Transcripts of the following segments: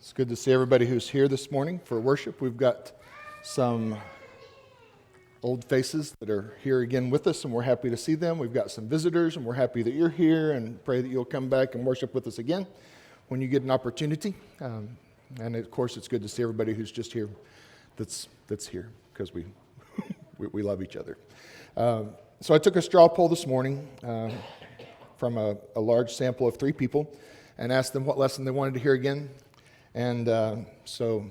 It's good to see everybody who's here this morning for worship. We've got some old faces that are here again with us, and we're happy to see them. We've got some visitors, and we're happy that you're here, and pray that you'll come back and worship with us again when you get an opportunity. And of course, it's good to see everybody who's just here that's here, because we love each other. So I took a straw poll this morning from a large sample of 3 people and asked them what lesson they wanted to hear again. And so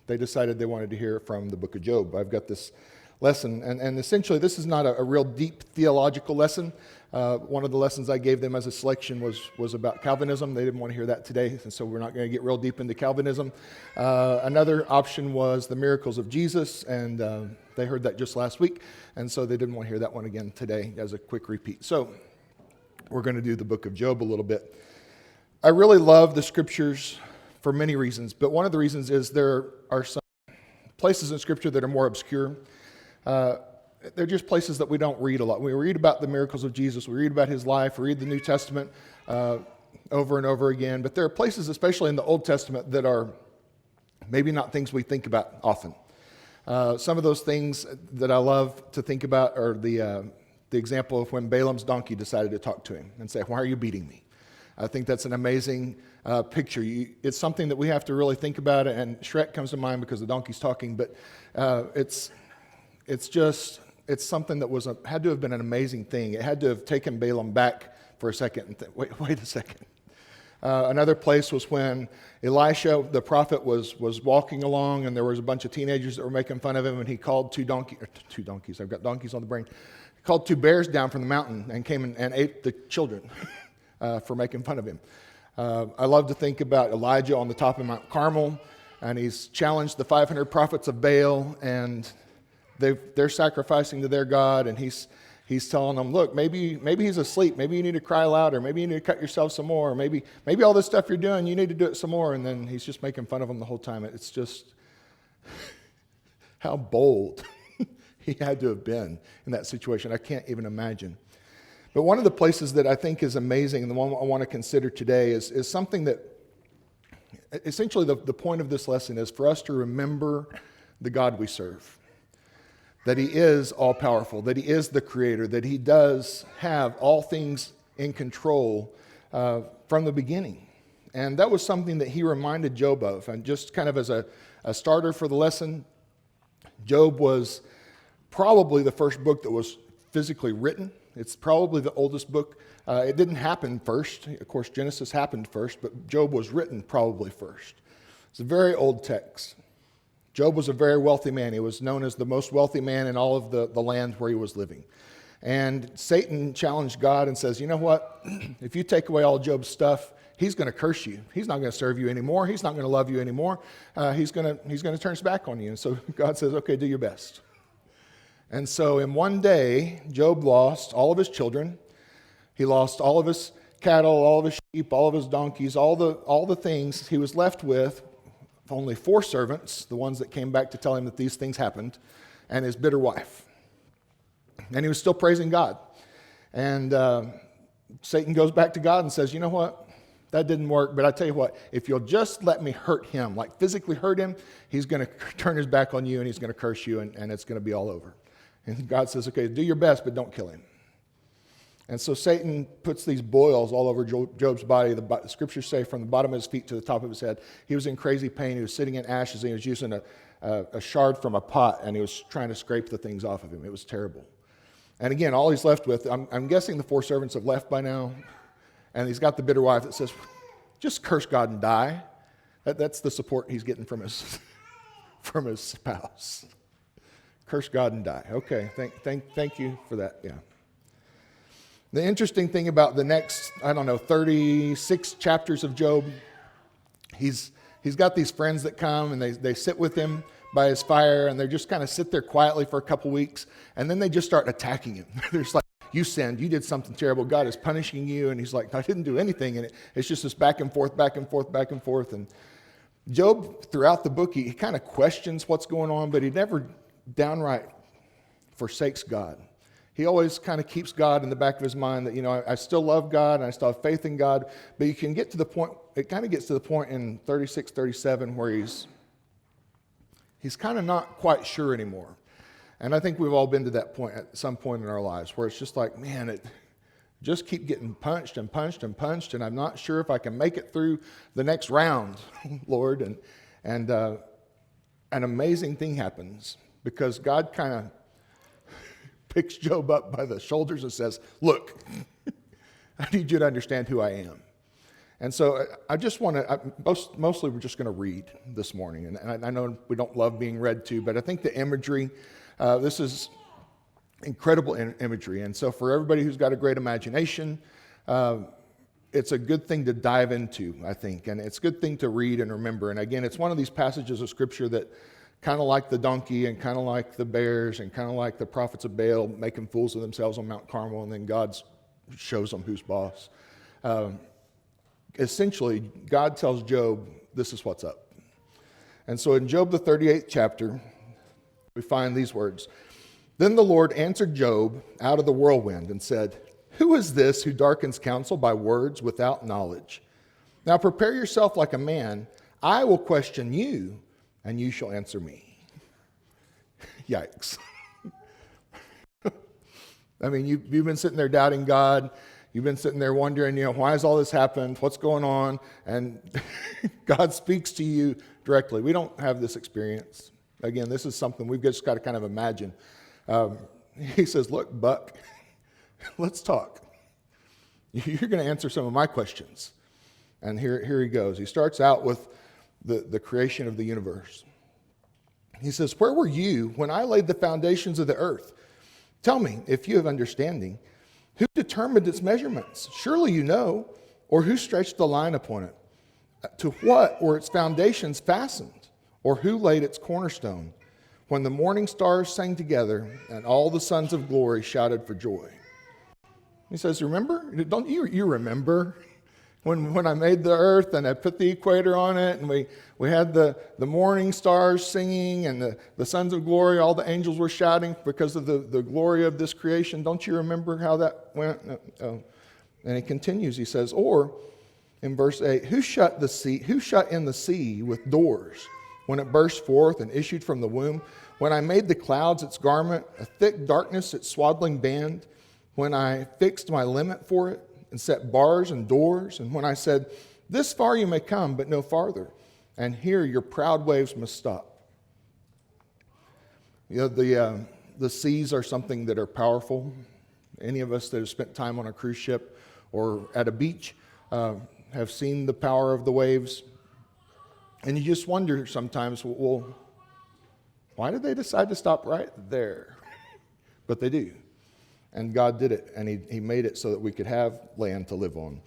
they decided they wanted to hear from the book of Job. I've got this lesson, and essentially this is not a real deep theological lesson. One of the lessons I gave them as a selection was about Calvinism. They didn't want to hear that today, and so we're not going to get real deep into Calvinism. Another option was the miracles of Jesus, and they heard that just last week, and so they didn't want to hear that one again today as a quick repeat. So we're going to do the book of Job a little bit. I really love the scriptures for many reasons, but one of the reasons is there are some places in Scripture that are more obscure. They're just places that we don't read a lot. We read about the miracles of Jesus, we read about his life, we read the New Testament over and over again, but there are places, especially in the Old Testament, that are maybe not things we think about often. Some of those things that I love to think about are the example of when Balaam's donkey decided to talk to him and say, "Why are you beating me?" I think that's an amazing picture. It's something that we have to really think about, and Shrek comes to mind because the donkey's talking, but it's something that had to have been an amazing thing. It had to have taken Balaam back for a second and wait a second. Another place was when Elisha, the prophet, was walking along, and there was a bunch of teenagers that were making fun of him, and he called two donkeys, I've got donkeys on the brain, he called 2 bears down from the mountain and came and ate the children for making fun of him. I love to think about Elijah on the top of Mount Carmel, and he's challenged the 500 prophets of Baal, and they're sacrificing to their God, and he's telling them, look, maybe he's asleep, maybe you need to cry louder, maybe you need to cut yourself some more, or maybe all this stuff you're doing, you need to do it some more, and then he's just making fun of them the whole time. It's just how bold he had to have been in that situation. I can't even imagine. But one of the places that I think is amazing, and the one I want to consider today, is something that, essentially the point of this lesson is for us to remember the God we serve. That he is all-powerful, that he is the creator, that he does have all things in control from the beginning. And that was something that he reminded Job of. And just kind of as a starter for the lesson, Job was probably the first book that was physically written. It's probably the oldest book. It didn't happen first. Of course, Genesis happened first, but Job was written probably first. It's a very old text. Job was a very wealthy man. He was known as the most wealthy man in all of the land where he was living. And Satan challenged God and says, you know what? If you take away all Job's stuff, he's going to curse you. He's not going to serve you anymore. He's not going to love you anymore. He's going to turn his back on you. And so God says, okay, do your best. And so in one day, Job lost all of his children. He lost all of his cattle, all of his sheep, all of his donkeys, all the things. He was left with only 4 servants, the ones that came back to tell him that these things happened, and his bitter wife. And he was still praising God. And Satan goes back to God and says, you know what? That didn't work, but I tell you what, if you'll just let me hurt him, like physically hurt him, he's going to turn his back on you and he's going to curse you, and it's going to be all over. And God says, okay, do your best, but don't kill him. And so Satan puts these boils all over Job's body. The scriptures say from the bottom of his feet to the top of his head. He was in crazy pain. He was sitting in ashes, and he was using a shard from a pot, and he was trying to scrape the things off of him. It was terrible. And again, all he's left with, I'm guessing the 4 servants have left by now, and he's got the bitter wife that says, just curse God and die. That's the support he's getting from his spouse. Curse God and die. Okay, thank you for that, yeah. The interesting thing about the next, 36 chapters of Job, he's got these friends that come and they sit with him by his fire, and they just kind of sit there quietly for a couple weeks, and then they just start attacking him. They're just like, you sinned, you did something terrible, God is punishing you, and he's like, I didn't do anything, and it's just this back and forth, back and forth, back and forth. And Job, throughout the book, he kind of questions what's going on, but he never downright forsakes God. He always kind of keeps God in the back of his mind that, I still love God and I still have faith in God. But you can get to the point, it kind of gets to the point in 36, 37 where he's kind of not quite sure anymore. And I think we've all been to that point at some point in our lives where it's just like, man, it just keep getting punched and punched and punched, and I'm not sure if I can make it through the next round, Lord. And an amazing thing happens because God kind of picks Job up by the shoulders and says, look, I need you to understand who I am. And so I just want to, mostly we're just going to read this morning. And I know we don't love being read to, but I think the imagery, this is incredible imagery. And so for everybody who's got a great imagination, it's a good thing to dive into, I think. And it's a good thing to read and remember. And again, it's one of these passages of Scripture that kind of like the donkey and kind of like the bears and kind of like the prophets of Baal making fools of themselves on Mount Carmel, and then God shows them who's boss. Essentially, God tells Job, this is what's up. And so in Job, the 38th chapter, we find these words. Then the Lord answered Job out of the whirlwind and said, who is this who darkens counsel by words without knowledge? Now prepare yourself like a man. I will question you, and you shall answer me. Yikes. I mean, you've been sitting there doubting God. You've been sitting there wondering, why has all this happened? What's going on? And God speaks to you directly. We don't have this experience. Again, this is something we've just got to kind of imagine. He says, look, Buck, let's talk. You're going to answer some of my questions. And here he goes. He starts out with the creation of the universe. He says, where were you when I laid the foundations of the earth? Tell me, if you have understanding, who determined its measurements? Surely you know. Or who stretched the line upon it? To what were its foundations fastened? Or who laid its cornerstone? When the morning stars sang together and all the sons of glory shouted for joy. He says, remember? Don't you remember when I made the earth and I put the equator on it and we had the morning stars singing and the sons of glory, all the angels were shouting because of the glory of this creation. Don't you remember how that went? And he continues, he says, or in verse 8, who shut in the sea with doors when it burst forth and issued from the womb? When I made the clouds its garment, a thick darkness its swaddling band, when I fixed my limit for it and set bars and doors, and when I said, this far you may come, but no farther, and here your proud waves must stop. The seas are something that are powerful. Any of us that have spent time on a cruise ship or at a beach have seen the power of the waves. And you just wonder sometimes, well, why did they decide to stop right there? But they do. And God did it, and he made it so that we could have land to live on.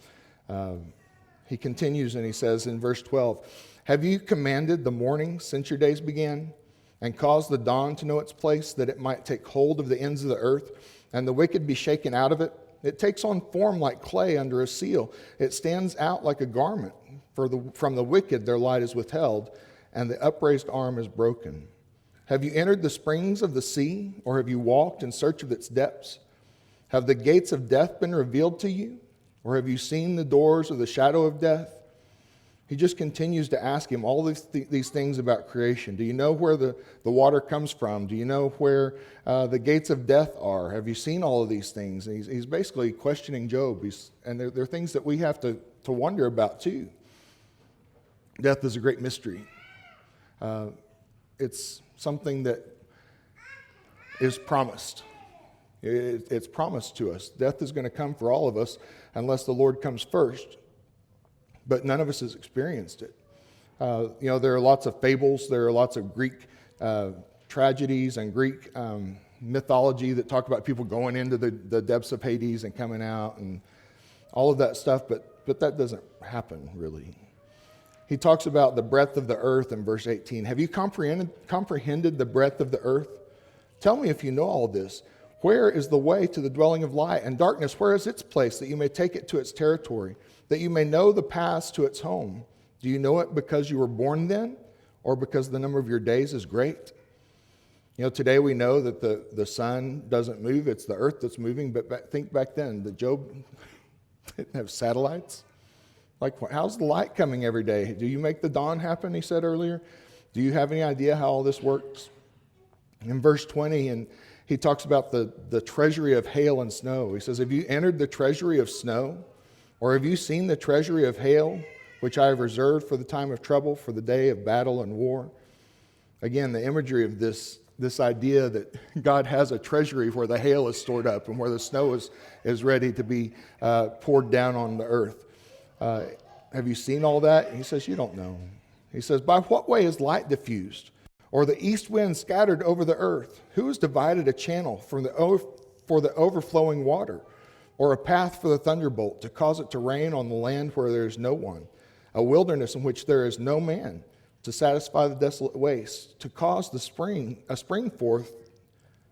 He continues and he says in verse 12, have you commanded the morning since your days began, and caused the dawn to know its place, that it might take hold of the ends of the earth, and the wicked be shaken out of it? It takes on form like clay under a seal. It stands out like a garment. From the wicked their light is withheld, and the upraised arm is broken. Have you entered the springs of the sea, or have you walked in search of its depths? Have the gates of death been revealed to you, or have you seen the doors of the shadow of death? He just continues to ask him all these things about creation. Do you know where the water comes from? Do you know where the gates of death are? Have you seen all of these things? And he's basically questioning Job. And they're things that we have to wonder about too. Death is a great mystery. It's something that is promised. It's promised to us. Death is going to come for all of us unless the Lord comes first. But none of us has experienced it. There are lots of fables. There are lots of Greek tragedies and Greek mythology that talk about people going into the depths of Hades and coming out and all of that stuff. But that doesn't happen, really. He talks about the breadth of the earth in verse 18. Have you comprehended the breadth of the earth? Tell me if you know all this. Where is the way to the dwelling of light? And darkness, where is its place, that you may take it to its territory, that you may know the paths to its home? Do you know it because you were born then, or because the number of your days is great? Today we know that the sun doesn't move, it's the earth that's moving, but think back then, that Job didn't have satellites. Like, how's the light coming every day? Do you make the dawn happen, he said earlier? Do you have any idea how all this works? In verse 20, and he talks about the treasury of hail and snow. He says, have you entered the treasury of snow? Or have you seen the treasury of hail, which I have reserved for the time of trouble, for the day of battle and war? Again, the imagery of this idea that God has a treasury where the hail is stored up and where the snow is ready to be poured down on the earth. Have you seen all that? And he says, you don't know. He says, by what way is light diffused, or the east wind scattered over the earth? Who has divided a channel for the overflowing water, or a path for the thunderbolt to cause it to rain on the land where there is no one, a wilderness in which there is no man, to satisfy the desolate waste, to cause to spring forth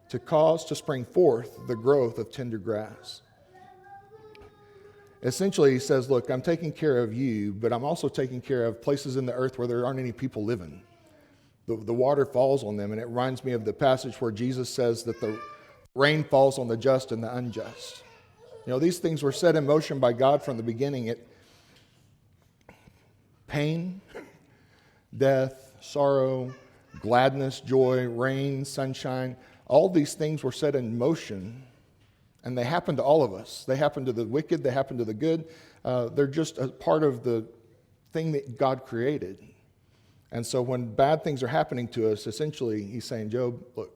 the growth of tender grass? Essentially, he says, look, I'm taking care of you, but I'm also taking care of places in the earth where there aren't any people living. The water falls on them, and it reminds me of the passage where Jesus says that the rain falls on the just and the unjust. These things were set in motion by God from the beginning. Pain, death, sorrow, gladness, joy, rain, sunshine, all these things were set in motion, and they happen to all of us. They happen to the wicked, they happen to the good. They're just a part of the thing that God created. And so when bad things are happening to us, essentially he's saying, Job, look,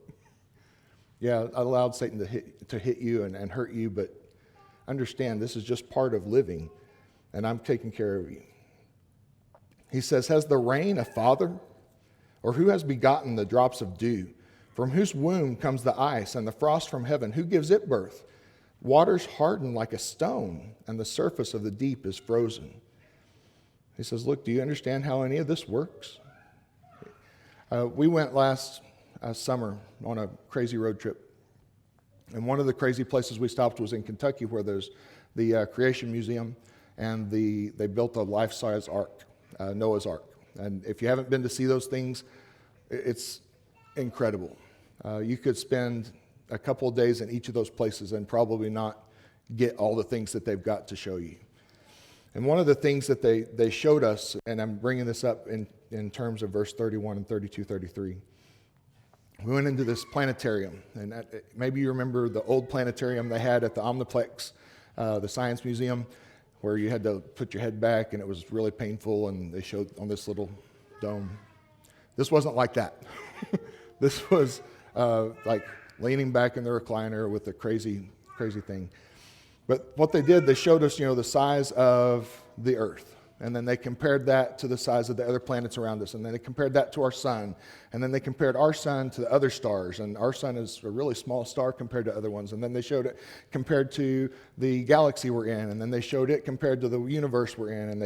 yeah, I allowed Satan to hit you and hurt you, but understand this is just part of living, and I'm taking care of you. He says, has the rain a father? Or who has begotten the drops of dew? From whose womb comes the ice and the frost from heaven? Who gives it birth? Waters harden like a stone, and the surface of the deep is frozen. He says, look, do you understand how any of this works? We went last summer on a crazy road trip. And one of the crazy places we stopped was in Kentucky, where there's the Creation Museum, and they built a life-size ark, Noah's Ark. And if you haven't been to see those things, it's incredible. You could spend a couple of days in each of those places and probably not get all the things that they've got to show you. And one of the things that they showed us, and I'm bringing this up in terms of verse 31 and 32, 33. We went into this planetarium, and maybe you remember the old planetarium they had at the Omniplex, the Science Museum, where you had to put your head back, and it was really painful, and they showed on this little dome. This wasn't like that. This was like leaning back in the recliner with a crazy thing. But what they did, they showed us, the size of the Earth. And then they compared that to the size of the other planets around us. And then they compared that to our sun. And then they compared our sun to the other stars. And our sun is a really small star compared to other ones. And then they showed it compared to the galaxy we're in. And then they showed it compared to the universe we're in. And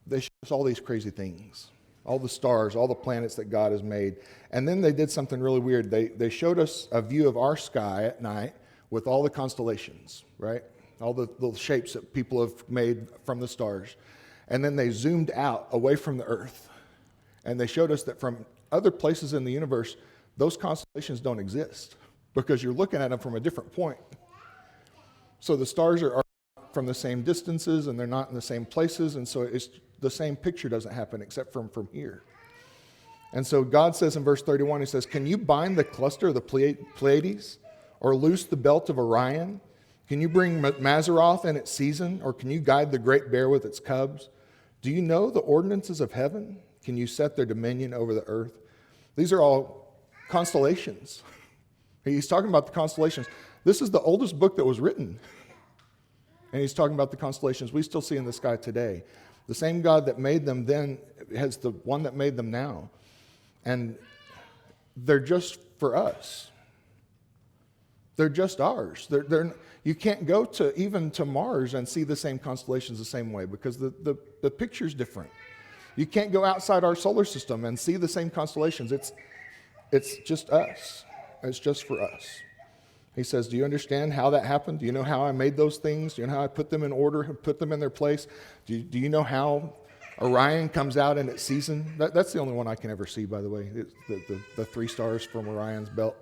they showed us all these crazy things. All the stars, all the planets that God has made. And then they did something really weird. They showed us a view of our sky at night with all the constellations, right? All the little shapes that people have made from the stars. And then they zoomed out away from the Earth. And they showed us that from other places in the universe, those constellations don't exist because you're looking at them from a different point. So the stars are from the same distances, and they're not in the same places, and so the same picture doesn't happen except from here. And so God says in verse 31, he says, can you bind the cluster of the Pleiades, or loose the belt of Orion? Can you bring Mazzaroth in its season, or can you guide the great bear with its cubs? Do you know the ordinances of heaven? Can you set their dominion over the earth? These are all constellations. He's talking about the constellations. This is the oldest book that was written. And he's talking about the constellations we still see in the sky today. The same God that made them then has the one that made them now. And they're just for us. They're just ours. You can't go even to Mars and see the same constellations the same way because the picture's different. You can't go outside our solar system and see the same constellations. It's just us. It's just for us. He says, do you understand how that happened? Do you know how I made those things? Do you know how I put them in order and put them in their place? Do you know how Orion comes out in its season. That's the only one I can ever see, by the way. It's the 3 stars from Orion's belt.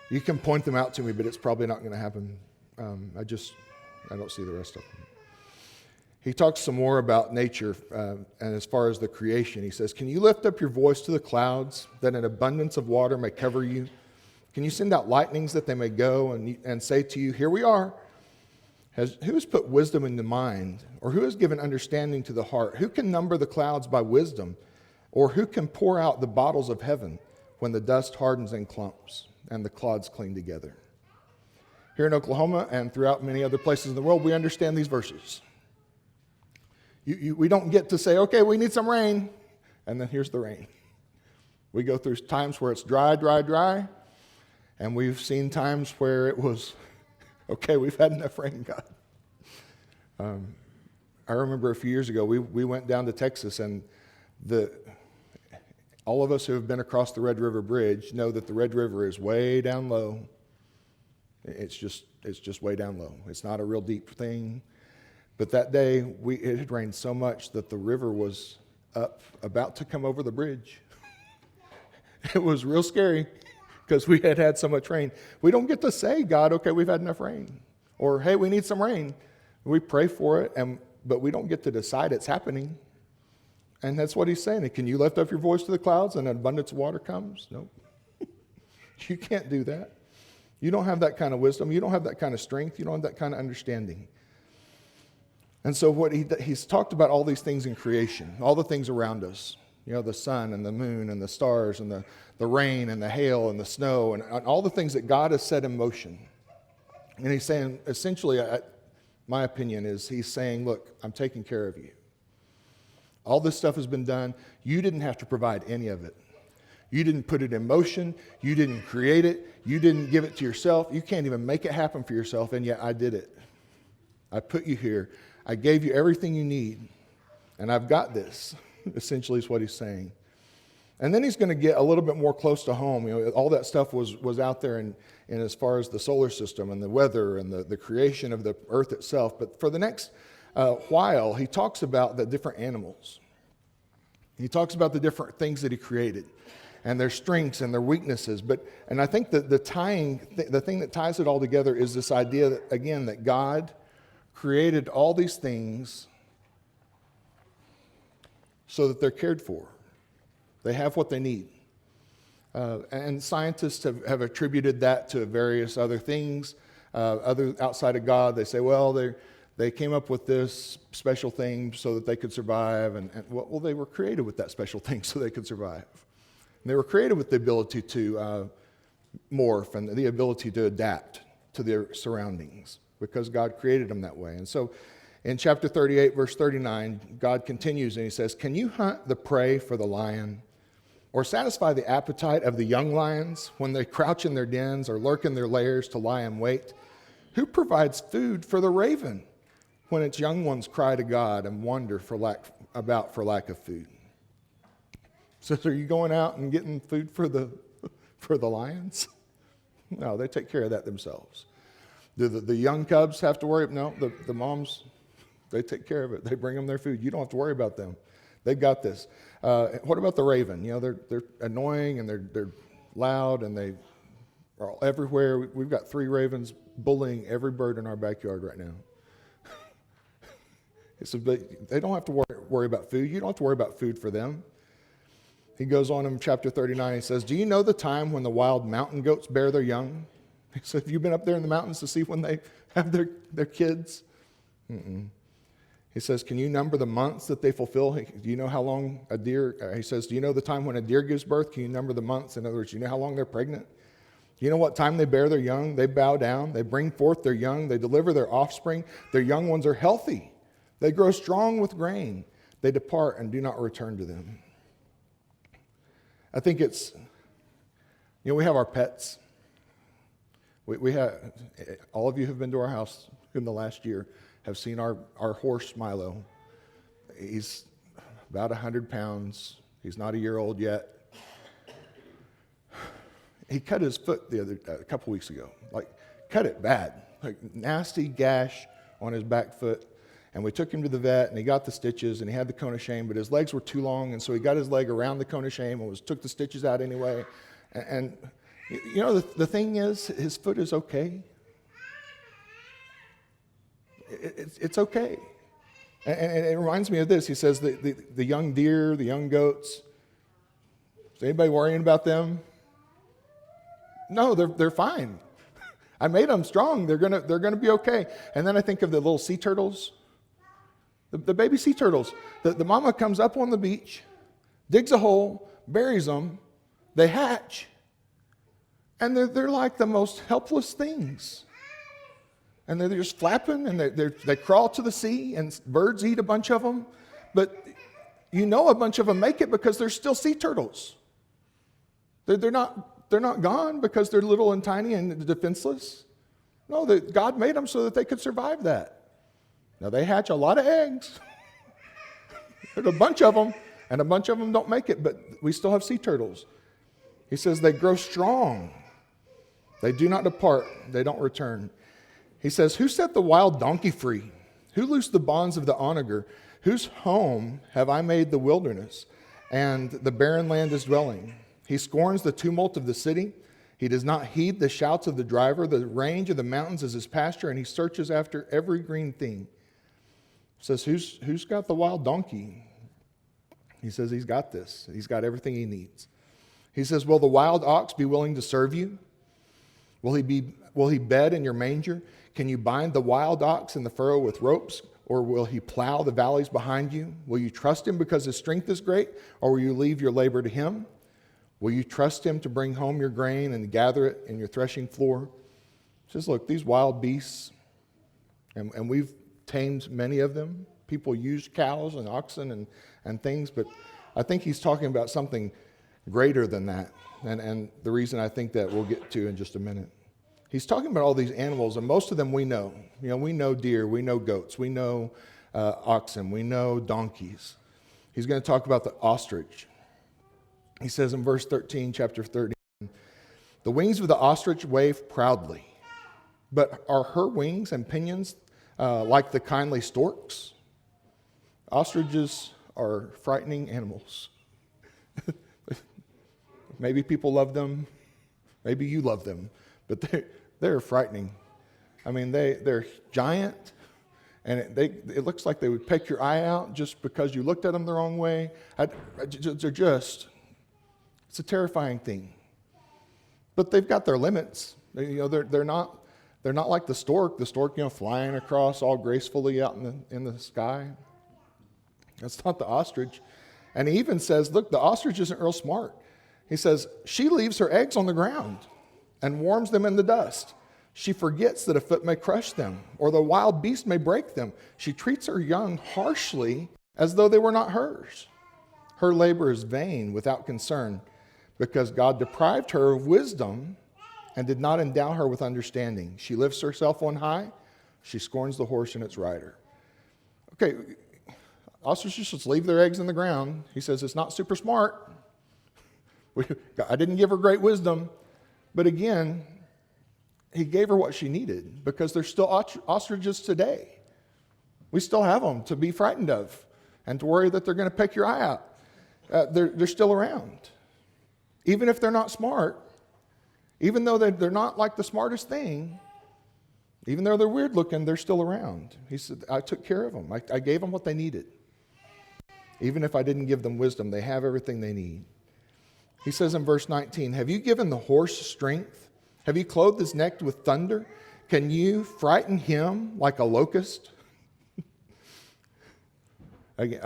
You can point them out to me, but it's probably not going to happen. I don't see the rest of them. He talks some more about nature, and as far as the creation, he says, "Can you lift up your voice to the clouds, that an abundance of water may cover you? Can you send out lightnings that they may go and say to you, 'Here we are'? Who has put wisdom in the mind, or who has given understanding to the heart? Who can number the clouds by wisdom, or who can pour out the bottles of heaven when the dust hardens in clumps and the clods cling together?" Here in Oklahoma and throughout many other places in the world, we understand these verses. We don't get to say, okay, we need some rain, and then here's the rain. We go through times where it's dry, dry, dry, and we've seen times where it was, okay, we've had enough rain, God. I remember a few years ago, we went down to Texas, and all of us who have been across the Red River Bridge know that the Red River is way down low. It's just way down low. It's not a real deep thing. But that day, it had rained so much that the river was up, about to come over the bridge. It was real scary because we had had so much rain. We don't get to say, God, okay, we've had enough rain. Or, hey, we need some rain. We pray for it, but we don't get to decide it's happening. And that's what he's saying. Can you lift up your voice to the clouds and an abundance of water comes? No. You can't do that. You don't have that kind of wisdom. You don't have that kind of strength. You don't have that kind of understanding. And so what he's talked about all these things in creation, all the things around us, the sun and the moon and the stars and the rain and the hail and the snow and all the things that God has set in motion. And he's saying, essentially, my opinion is he's saying, look, I'm taking care of you. All this stuff has been done. You didn't have to provide any of it. You didn't put it in motion. You didn't create it. You didn't give it to yourself. You can't even make it happen for yourself, and yet I did it. I put you here. I gave you everything you need, and I've got this, essentially is what he's saying. And then he's going to get a little bit more close to home. All that stuff was out there in as far as the solar system and the weather and the creation of the earth itself. But for the next while, he talks about the different animals. He talks about the different things that he created and their strengths and their weaknesses. And I think that the thing that ties it all together is this idea that, again, that God created all these things so that they're cared for. They have what they need. And scientists have attributed that to various other things, other outside of God. They say, well, they came up with this special thing so that they could survive. And well, they were created with that special thing so they could survive. And they were created with the ability to morph and the ability to adapt to their surroundings, because God created them that way. And so in chapter 38, verse 39, God continues and he says, "Can you hunt the prey for the lion, or satisfy the appetite of the young lions when they crouch in their dens or lurk in their lairs to lie in wait? Who provides food for the raven when its young ones cry to God and wander for lack of food?" So are you going out and getting food for the lions? No, they take care of that themselves. Do the young cubs have to worry? No, the moms, they take care of it. They bring them their food. You don't have to worry about them. They've got this. What about the raven? They're annoying and they're loud and they are everywhere. We've got 3 ravens bullying every bird in our backyard right now. They don't have to worry about food. You don't have to worry about food for them. He goes on in chapter 39, he says, "Do you know the time when the wild mountain goats bear their young?" He said, "Have you been up there in the mountains to see when they have their kids?" He says, "Can you number the months that they fulfill? Do you know how long a deer," he says, "do you know the time when a deer gives birth? Can you number the months? In other words, do you know how long they're pregnant? Do you know what time they bear their young? They bow down. They bring forth their young. They deliver their offspring. Their young ones are healthy. They grow strong with grain. They depart and do not return to them." I think it's, we have our pets. We have, all of you who have been to our house in the last year have seen our horse Milo. He's about 100 pounds. He's not a year old yet. He cut his foot a couple weeks ago. Cut it bad. Nasty gash on his back foot. And we took him to the vet, and he got the stitches, and he had the cone of shame, but his legs were too long, and so he got his leg around the cone of shame and took the stitches out anyway. And you know, the thing is, his foot is okay. It's okay. And it reminds me of this. He says the young deer, the young goats, is anybody worrying about them? No, they're fine. I made them strong. They're gonna be okay. And then I think of the little sea turtles, the baby sea turtles. The mama comes up on the beach, digs a hole, buries them, they hatch, and they're like the most helpless things. And they're just flapping, and they crawl to the sea, and birds eat a bunch of them. But you know a bunch of them make it because they're still sea turtles. They're not gone because they're little and tiny and defenseless. No, God made them so that they could survive that. Now, they hatch a lot of eggs. There's a bunch of them, and a bunch of them don't make it, but we still have sea turtles. He says they grow strong. They do not depart. They don't return. He says, who set the wild donkey free? Who loosed the bonds of the onager? Whose home have I made the wilderness, and the barren land is dwelling? He scorns the tumult of the city. He does not heed the shouts of the driver. The range of the mountains is his pasture, and he searches after every green thing. He says, who's got the wild donkey? He says he's got this. He's got everything he needs. He says, will the wild ox be willing to serve you? Will he bed in your manger? Can you bind the wild ox in the furrow with ropes? Or will he plow the valleys behind you? Will you trust him because his strength is great? Or will you leave your labor to him? Will you trust him to bring home your grain and gather it in your threshing floor? He says, look, these wild beasts, and we've tamed many of them. People use cows and oxen and things, but I think he's talking about something greater than that. And the reason I think that we'll get to in just a minute. He's talking about all these animals, and most of them we know. You know, we know deer, we know goats, we know oxen, we know donkeys. He's going to talk about the ostrich. He says in verse 13, chapter 30, the wings of the ostrich wave proudly, but are her wings and pinions like the kindly storks? Ostriches are frightening animals. Maybe people love them. Maybe you love them. But they're frightening. I mean, they're giant, and it looks like they would peck your eye out just because you looked at them the wrong way. It's a terrifying thing. But they've got their limits. They're not like the stork. The stork, flying across all gracefully out in the sky. That's not the ostrich. And he even says, look, the ostrich isn't real smart. He says, she leaves her eggs on the ground and warms them in the dust. She forgets that a foot may crush them, or the wild beast may break them. She treats her young harshly as though they were not hers. Her labor is vain without concern, because God deprived her of wisdom and did not endow her with understanding. She lifts herself on high. She scorns the horse and its rider. Okay, ostriches just leave their eggs in the ground. He says it's not super smart. I didn't give her great wisdom. But again, he gave her what she needed, because there's still ostriches today. We still have them to be frightened of and to worry that they're going to peck your eye out. They're still around. Even if they're not smart, even though they're not like the smartest thing, even though they're weird looking, they're still around. He said, I took care of them. I gave them what they needed. Even if I didn't give them wisdom, they have everything they need. He says in verse 19, have you given the horse strength? Have you clothed his neck with thunder? Can you frighten him like a locust? I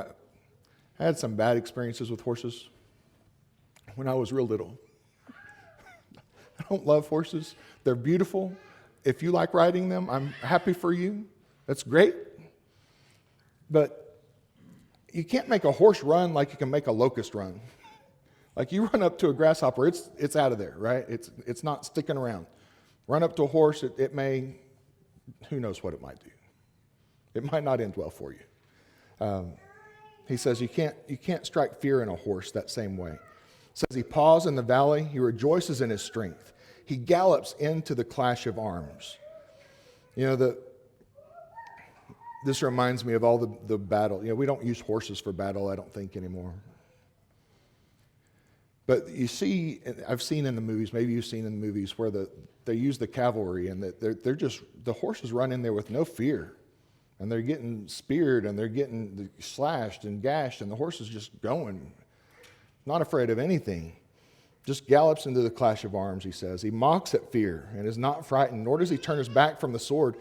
had some bad experiences with horses when I was real little. I don't love horses. They're beautiful. If you like riding them, I'm happy for you. That's great. But you can't make a horse run like you can make a locust run. Like you run up to a grasshopper, it's out of there, right? It's not sticking around. Run up to a horse, it may, who knows what it might do. It might not end well for you. He says you can't strike fear in a horse that same way. Says he paws in the valley, he rejoices in his strength. He gallops into the clash of arms. The This reminds me of all the battle. We don't use horses for battle, I don't think, anymore. But you see, I've seen in the movies, maybe you've seen in the movies, where they use the cavalry, and they're just, the horses run in there with no fear. And they're getting speared, and they're getting slashed and gashed, and the horse is just going, not afraid of anything. Just gallops into the clash of arms, he says. He mocks at fear and is not frightened, nor does he turn his back from the sword.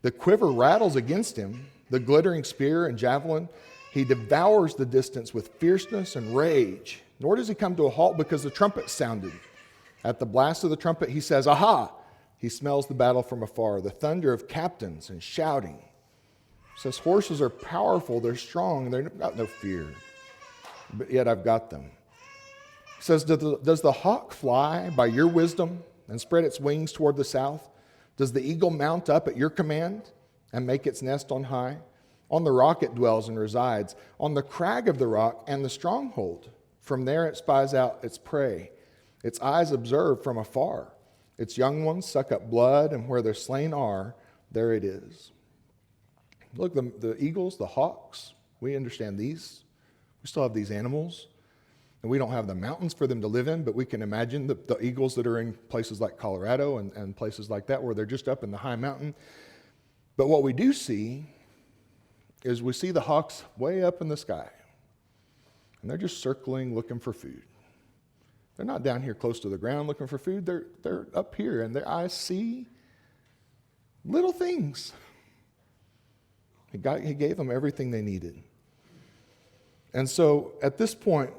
The quiver rattles against him, the glittering spear and javelin. He devours the distance with fierceness and rage, nor does he come to a halt because the trumpet sounded. At the blast of the trumpet, he says, "Aha!" He smells the battle from afar, the thunder of captains and shouting. He says, horses are powerful, they're strong, they've got no fear, but yet I've got them. He says, does the hawk fly by your wisdom and spread its wings toward the south? Does the eagle mount up at your command and make its nest on high? On the rock it dwells and resides, on the crag of the rock and the stronghold. From there it spies out its prey. Its eyes observe from afar. Its young ones suck up blood, and where their slain are, there it is. Look, the eagles, the hawks, we understand these. We still have these animals. And we don't have the mountains for them to live in, but we can imagine the eagles that are in places like Colorado and places like that where they're just up in the high mountain. But what we do see is we see the hawks way up in the sky. And they're just circling, looking for food. They're not down here close to the ground looking for food. They're up here, and their eyes see little things. He gave them everything they needed. And so at this point,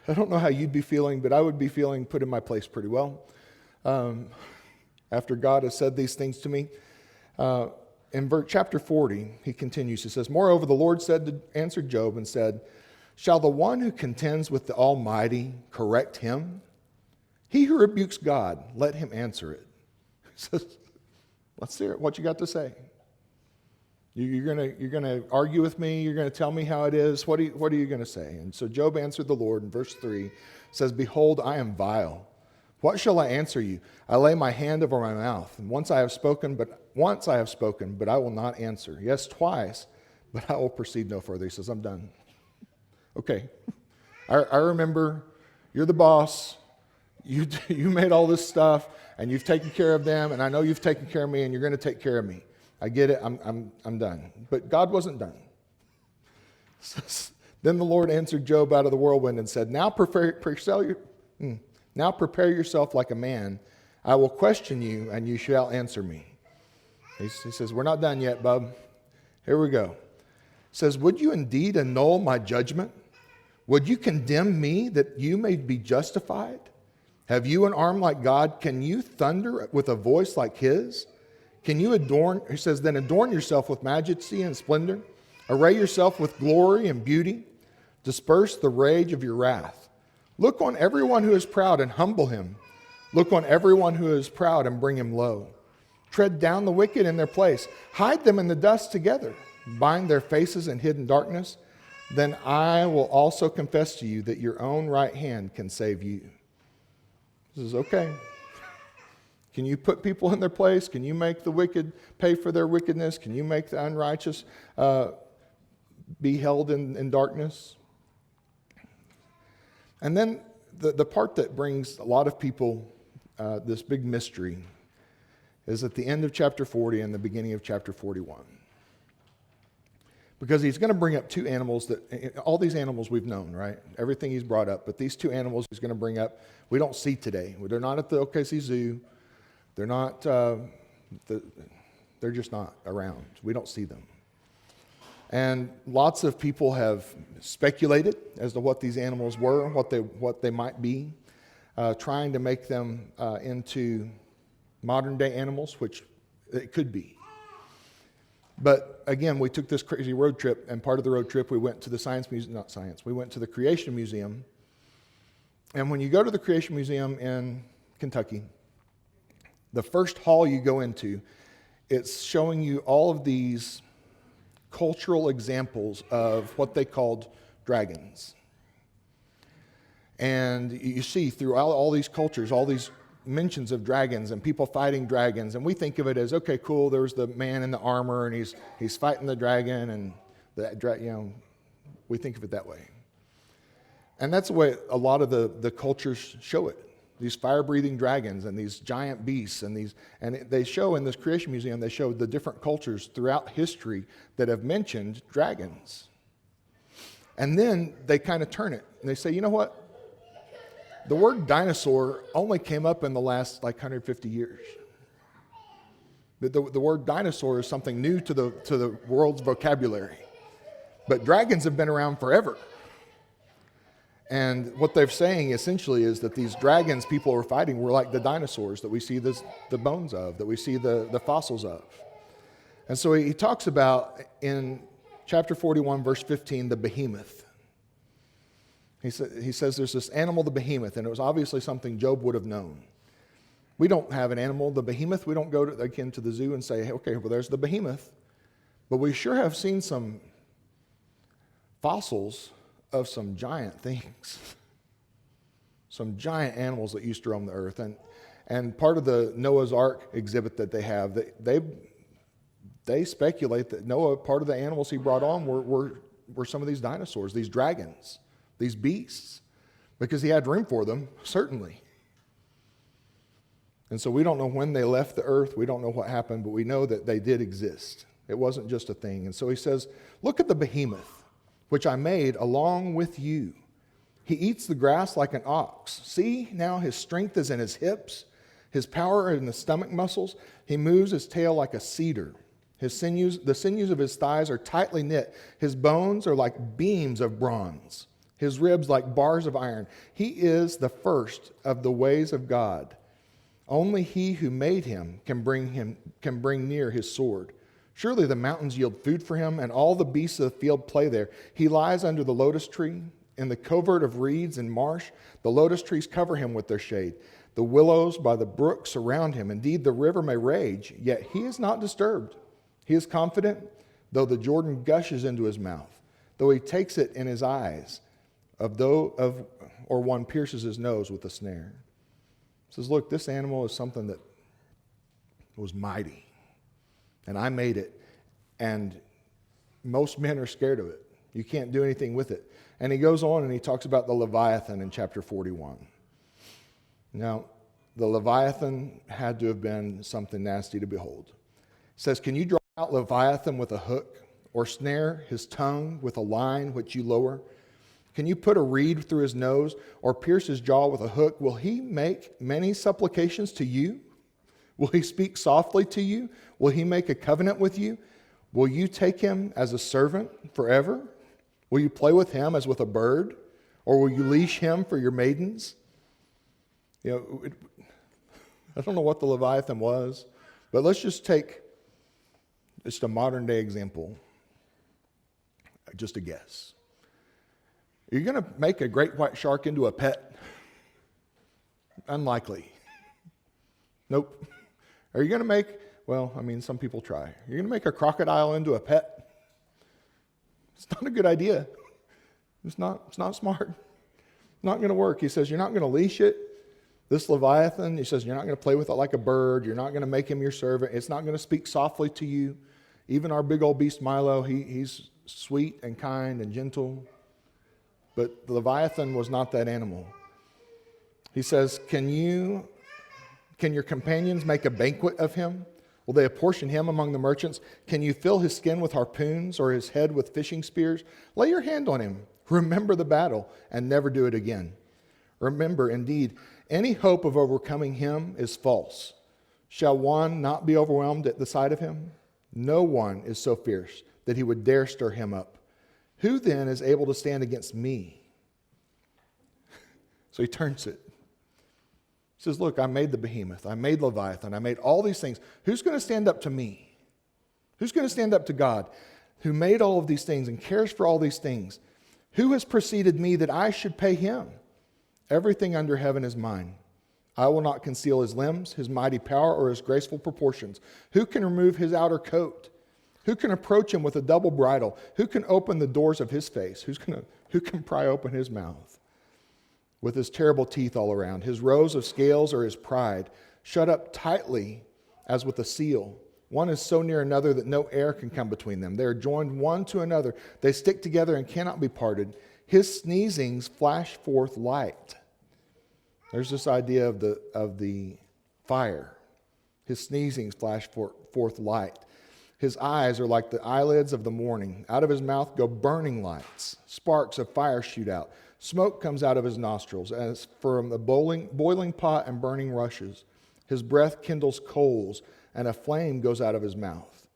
I don't know how you'd be feeling, but I would be feeling put in my place pretty well. After God has said these things to me. In chapter 40, he continues. He says, "Moreover, the Lord answered Job and said, shall the one who contends with the Almighty correct him? He who rebukes God, let him answer it." He says, let's hear it. What you got to say? You're gonna argue with me? You're gonna tell me how it is? What are you gonna say? And so Job answered the Lord in verse 3, says, "Behold, I am vile. What shall I answer you? I lay my hand over my mouth. And once I have spoken, but I will not answer. Yes, twice, but I will proceed no further." He says, "I'm done." Okay. I remember you're the boss. You made all this stuff, and you've taken care of them, and I know you've taken care of me, and you're going to take care of me. I get it. I'm done. But God wasn't done. Then the Lord answered Job out of the whirlwind and said, Now prepare yourself like a man. I will question you, and you shall answer me." He says, we're not done yet, bub. Here we go. He says, "Would you indeed annul my judgment? Would you condemn me that you may be justified? Have you an arm like God? Can you thunder with a voice like his? Can you adorn," he says, "then adorn yourself with majesty and splendor, array yourself with glory and beauty, disperse the rage of your wrath. Look on everyone who is proud and humble him. Look on everyone who is proud and bring him low. Tread down the wicked in their place. Hide them in the dust together. Bind their faces in hidden darkness. Then I will also confess to you that your own right hand can save you." This is okay. Can you put people in their place? Can you make the wicked pay for their wickedness? Can you make the unrighteous be held in darkness? And then the part that brings a lot of people this big mystery is at the end of chapter 40 and the beginning of chapter 41. Because he's going to bring up two animals that, all these animals we've known, right? Everything he's brought up. But these two animals he's going to bring up, we don't see today. They're not at the OKC Zoo. They're not, they're just not around. We don't see them. And lots of people have speculated as to what these animals were, what they might be, trying to make them into modern day animals, which it could be. But again, we took this crazy road trip, and part of the road trip we went to the we went to the Creation Museum. And when you go to the Creation Museum in Kentucky, the first hall you go into, it's showing you all of these cultural examples of what they called dragons. And you see throughout all these cultures, all these mentions of dragons and people fighting dragons, and we think of it as, okay, cool, there's the man in the armor and he's fighting the dragon, and we think of it that way. And that's the way a lot of the cultures show it. These fire-breathing dragons and these giant beasts and they show in this Creation Museum, they show the different cultures throughout history that have mentioned dragons. And then they kind of turn it and they say, you know what? The word dinosaur only came up in the last 150 years. The word dinosaur is something new to the world's vocabulary. But dragons have been around forever. And what they're saying essentially is that these dragons people are fighting were like the dinosaurs that we see the bones of, that we see the fossils of. And so he talks about in chapter 41, verse 15, the behemoth. He says there's this animal, the behemoth, and it was obviously something Job would have known. We don't have an animal, the behemoth. We don't go to the zoo and say, hey, okay, well, there's the behemoth. But we sure have seen some fossils of some giant things, some giant animals that used to roam the earth. And part of the Noah's Ark exhibit that they have, they speculate that Noah, part of the animals he brought on were some of these dinosaurs, these dragons, these beasts, because he had room for them, certainly. And so we don't know when they left the earth. We don't know what happened, but we know that they did exist. It wasn't just a thing. And so he says, look at the behemoth, which I made along with you. He eats the grass like an ox. See, now his strength is in his hips, his power in the stomach muscles. He moves his tail like a cedar. The sinews of his thighs are tightly knit. His bones are like beams of bronze. His ribs like bars of iron. He is the first of the ways of God. Only he who made him can bring near his sword. Surely the mountains yield food for him, and all the beasts of the field play there. He lies under the lotus tree, in the covert of reeds and marsh. The lotus trees cover him with their shade. The willows by the brook surround him. Indeed, the river may rage, yet he is not disturbed. He is confident, though the Jordan gushes into his mouth, though he takes it in his eyes, or one pierces his nose with a snare. He says, look, this animal is something that was mighty. And I made it, and most men are scared of it. You can't do anything with it. And he goes on and he talks about the Leviathan in chapter 41. Now, the Leviathan had to have been something nasty to behold. It says, can you draw out Leviathan with a hook, or snare his tongue with a line which you lower? Can you put a reed through his nose, or pierce his jaw with a hook? Will he make many supplications to you? Will he speak softly to you? Will he make a covenant with you? Will you take him as a servant forever? Will you play with him as with a bird? Or will you leash him for your maidens? I don't know what the Leviathan was, but let's just take just a modern day example. Just a guess. Are you going to make a great white shark into a pet? Unlikely. Nope. Are you going to make, some people try. You're going to make a crocodile into a pet? It's not a good idea. It's not smart. It's not going to work. He says, you're not going to leash it. This Leviathan, he says, you're not going to play with it like a bird. You're not going to make him your servant. It's not going to speak softly to you. Even our big old beast Milo, he's sweet and kind and gentle. But the Leviathan was not that animal. He says, Can your companions make a banquet of him? Will they apportion him among the merchants? Can you fill his skin with harpoons or his head with fishing spears? Lay your hand on him. Remember the battle and never do it again. Remember, indeed, any hope of overcoming him is false. Shall one not be overwhelmed at the sight of him? No one is so fierce that he would dare stir him up. Who then is able to stand against me? So he turns it. He says, look, I made the behemoth. I made Leviathan. I made all these things. Who's going to stand up to me? Who's going to stand up to God, who made all of these things and cares for all these things? Who has preceded me that I should pay him? Everything under heaven is mine. I will not conceal his limbs, his mighty power, or his graceful proportions. Who can remove his outer coat? Who can approach him with a double bridle? Who can open the doors of his face? Who can pry open his mouth? with his terrible teeth all around. His rows of scales are his pride, shut up tightly as with a seal. One is so near another that no air can come between them. They are joined one to another. They stick together and cannot be parted. His sneezings flash forth light. There's this idea of the fire. His sneezings flash forth light. His eyes are like the eyelids of the morning. Out of his mouth go burning lights. Sparks of fire shoot out. Smoke comes out of his nostrils as from the boiling pot and burning rushes. His breath kindles coals, and a flame goes out of his mouth.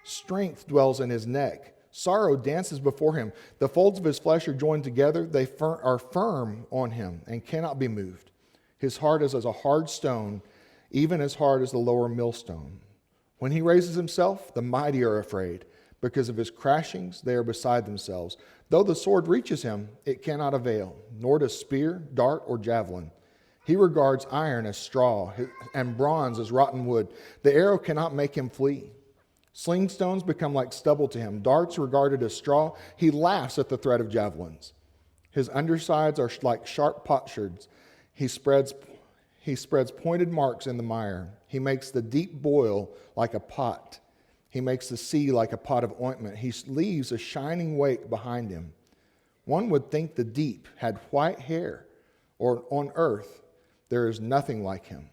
Strength dwells in his neck. Sorrow dances before him. The folds of his flesh are joined together. They are firm on him and cannot be moved. His heart is as a hard stone, even as hard as the lower millstone. When he raises himself, the mighty are afraid. Because of his crashings, they are beside themselves. Though the sword reaches him, it cannot avail, nor does spear, dart, or javelin. He regards iron as straw and bronze as rotten wood. The arrow cannot make him flee. Sling stones become like stubble to him. Darts regarded as straw. He laughs at the threat of javelins. His undersides are like sharp potsherds. He spreads pointed marks in the mire. He makes the deep boil like a pot. He makes the sea like a pot of ointment. He leaves a shining wake behind him. One would think the deep had white hair, or on earth there is nothing like him,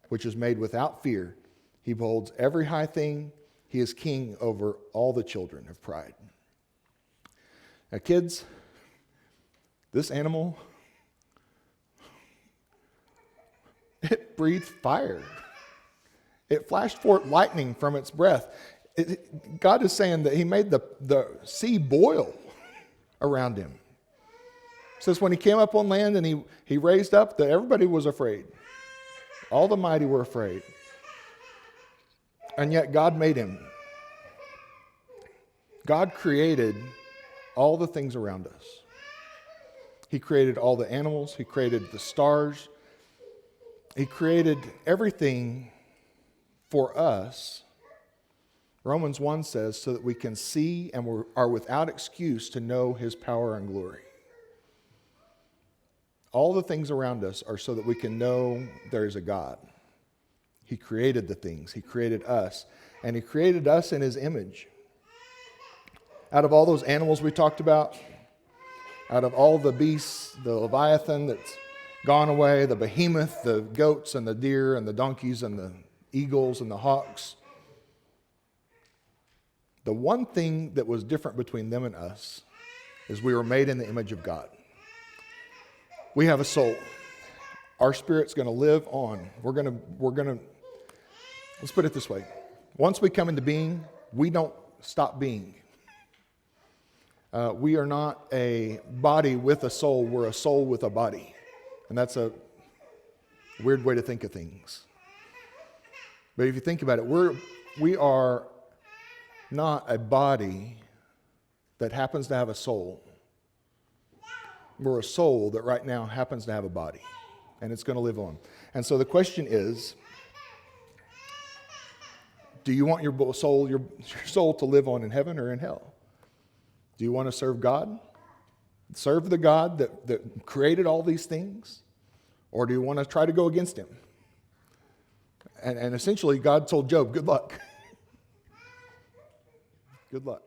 which is made without fear. He beholds every high thing. He is king over all the children of pride. Now, kids, this animal, it breathed fire. It flashed forth lightning from its breath. God is saying that he made the sea boil around him. It says when he came up on land and he raised up, that everybody was afraid. All the mighty were afraid. And yet God made him. God created all the things around us. He created all the animals. He created the stars. He created everything for us. Romans 1 says, so that we can see and are without excuse to know his power and glory. All the things around us are so that we can know there is a God. He created the things. He created us. And he created us in his image. Out of all those animals we talked about, out of all the beasts, the Leviathan that's gone away, the behemoth, the goats and the deer and the donkeys and the eagles and the hawks, the one thing that was different between them and us is we were made in the image of God. We have a soul. Our spirit's going to live on. We're going to, let's put it this way. Once we come into being, we don't stop being. We are not a body with a soul. We're a soul with a body. And that's a weird way to think of things. But if you think about it, we are not a body that happens to have a soul. We're a soul that right now happens to have a body, and it's going to live on. And so the question is, do you want your soul to live on in heaven or in hell? Do you want to serve God? Serve the God that created all these things? Or do you want to try to go against him? And essentially, God told Job, good luck. Good luck.